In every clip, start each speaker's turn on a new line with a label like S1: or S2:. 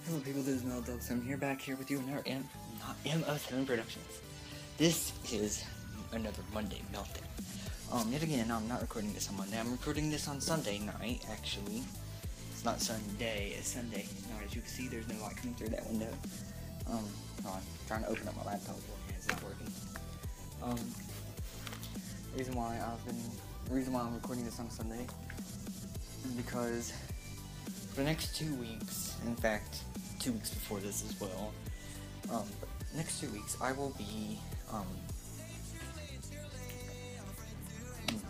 S1: Hello people, this is Mel Dogs. I'm back here with you in our MO7 Productions. This is another Monday meltdown. Yet again, I'm not recording this on Monday. I'm recording this on Sunday night, actually. It's not Sunday, it's Sunday night. As you can see, there's no light coming through that window. I'm trying to open up my laptop and it's not working. The reason why I'm recording this on Sunday is because for the next 2 weeks, in fact, 2 weeks before this as well, next 2 weeks, I will be,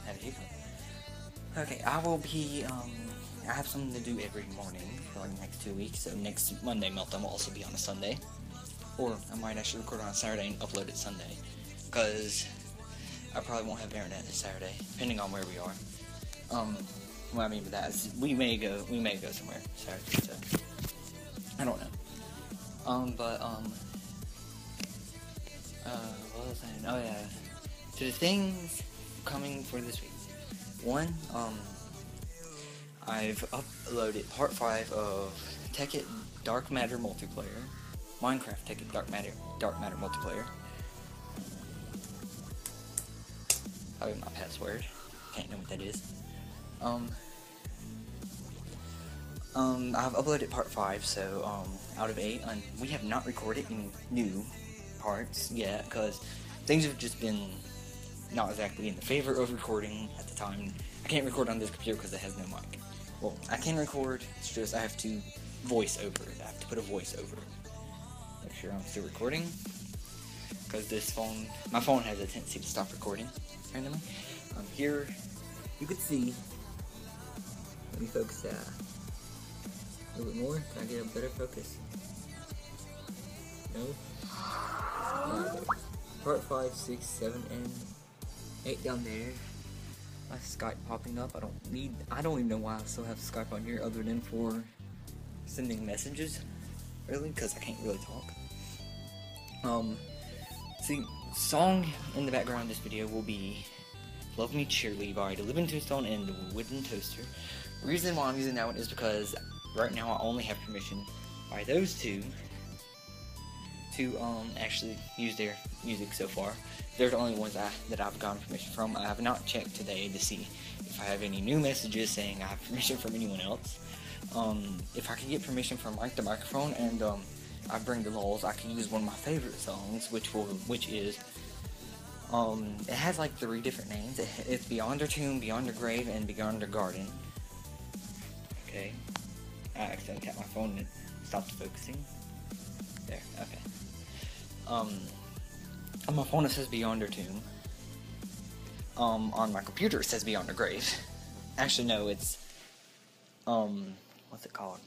S1: had a hiccup. Okay, I will be, I have something to do every morning for like the next 2 weeks, so next Monday Meltdown will also be on a Sunday, or I might actually record on a Saturday and upload it Sunday, because I probably won't have internet this Saturday, depending on where we are. What I mean by that is we may go somewhere Saturday, so I don't know. What was I saying? Oh yeah. So the things coming for this week. One, I've uploaded part 5 of Tekkit Dark Matter multiplayer. Minecraft Tekkit Dark Matter multiplayer. Probably my password. Can't know what that is. I've uploaded part 5, so, out of 8, and we have not recorded any new parts yet, because things have just been not exactly in the favor of recording at the time. I can't record on this computer because it has no mic. Well, I can record, it's just I have to voice over it. I have to put a voice over it. Make sure I'm still recording, because my phone has a tendency to stop recording, randomly. Here, you can see, let me focus that. A little bit more? Can I get a better focus? No? Right, part 5, 6, 7, and 8 down there. My Skype popping up. I don't even know why I still have Skype on here other than for sending messages. Really? Because I can't really talk. See, song in the background of this video will be Love Me Cheerly by The Living Tombstone and The Wooden Toaster. The reason why I'm using that one is because right now I only have permission by those two to actually use their music so far. They're the only ones that I've gotten permission from. I have not checked today to see if I have any new messages saying I have permission from anyone else. If I can get permission from Mike the Microphone and I Bring the Lulz, I can use one of my favorite songs, which is it has like 3 different names. It's Beyond Her Tomb, Beyond Her Grave, and Beyond Her Garden. Okay. I accidentally tapped my phone and it stopped focusing. There, okay. On my phone it says Beyond Her Tomb. On my computer it says Beyond Her Grave. Actually no, it's what's it called?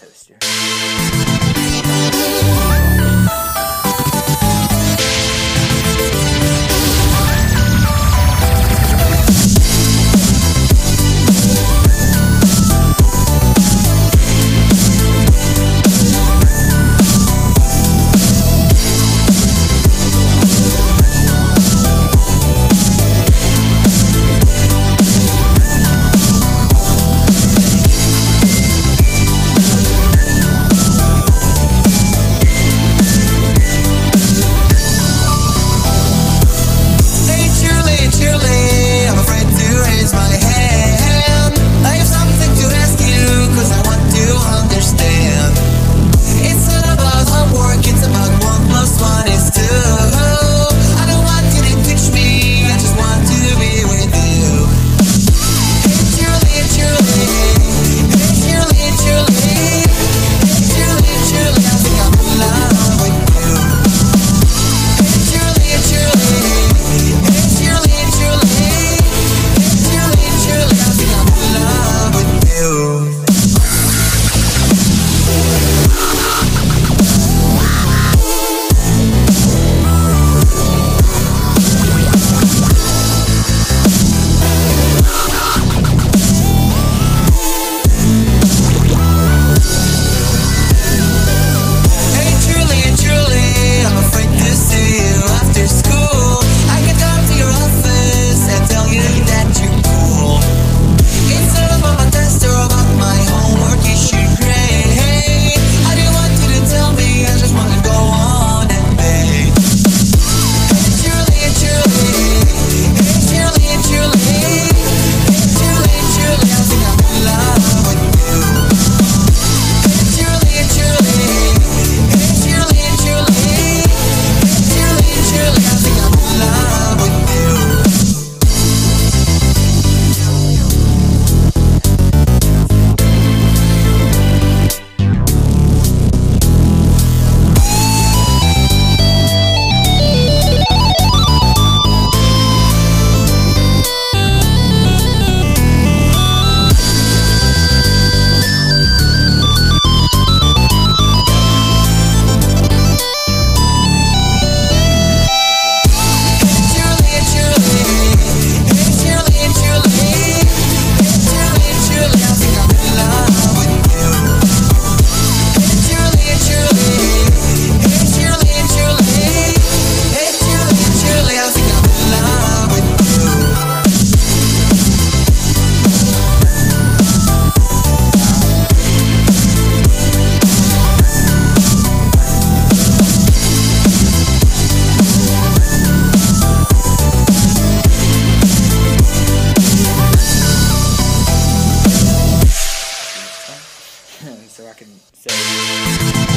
S1: toaster. So I can say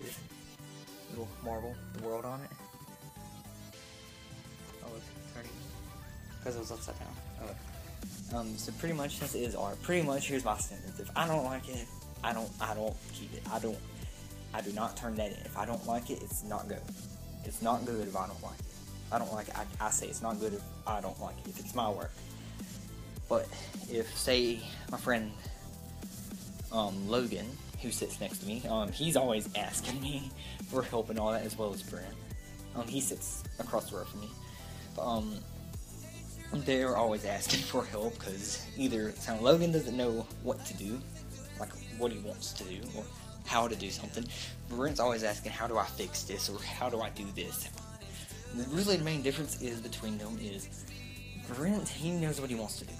S1: this little marble, the world on it. Oh, it's turning because it was upside down. Oh. So pretty much, since it is art, pretty much here's my sentence: if I don't like it, I don't keep it. I do not turn that in. If I don't like it, it's not good. It's not good if I don't like it. I don't like it. I say it's not good if I don't like it. If it's my work. But if, say, my friend Logan, who sits next to me, he's always asking me for help and all that, as well as Brent. He sits across the road from me. But, they're always asking for help because either Logan doesn't know what to do, like what he wants to do, or how to do something. Brent's always asking, how do I fix this, or how do I do this? Really, the main difference is between them is Brent, he knows what he wants to do.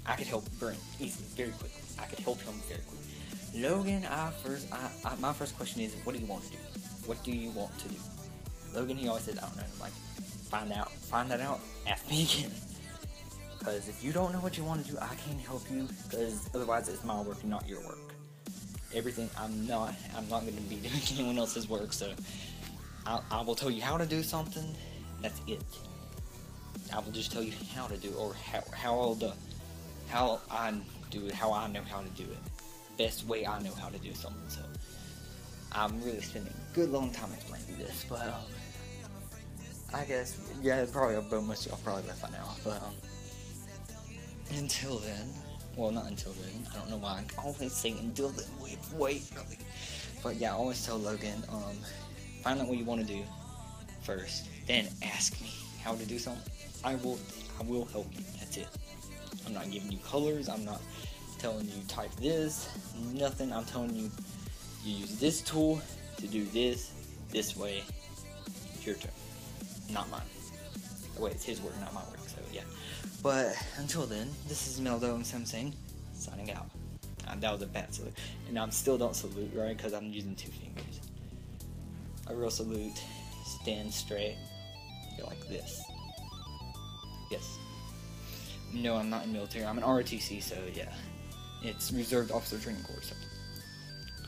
S1: I could help Brent easily, very quickly. I could help him very quickly. Logan, my first question is, what do you want to do? What do you want to do? Logan, he always says, I don't know, like, find that out, ask me again. Because if you don't know what you want to do, I can't help you, because otherwise it's my work and not your work. Everything, I'm not going to be doing anyone else's work, so I will tell you how to do something, that's it. I will just tell you how to do it, or how I do it, how I know how to do it. Best way I know how to do something, so I'm really spending a good long time explaining this, but I guess, yeah, probably about most of y'all probably left by now, but until then, well, not until then, I don't know why I always say until then, wait, really. But yeah, I always tell Logan, find out what you want to do first, then ask me how to do something. I will help you, that's it. I'm not giving you colors, I'm not telling you type this, nothing. I'm telling you, you use this tool to do this way. It's your turn, not mine. Wait, it's his work, not my work, so yeah. But until then, this is Meldo and Samsung, signing out. That was a bad salute. And I still don't salute, right, because I'm using 2 fingers. A real salute, stand straight, go like this. Yes. No, I'm not in military, I'm an ROTC, so yeah. It's Reserve Officer Training Corps, so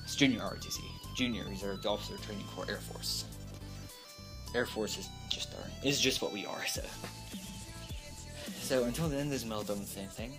S1: it's Junior ROTC, Junior Reserve Officer Training Corps Air Force. Air Force is just what we are, so. So until then, this is Meldo doing the same thing.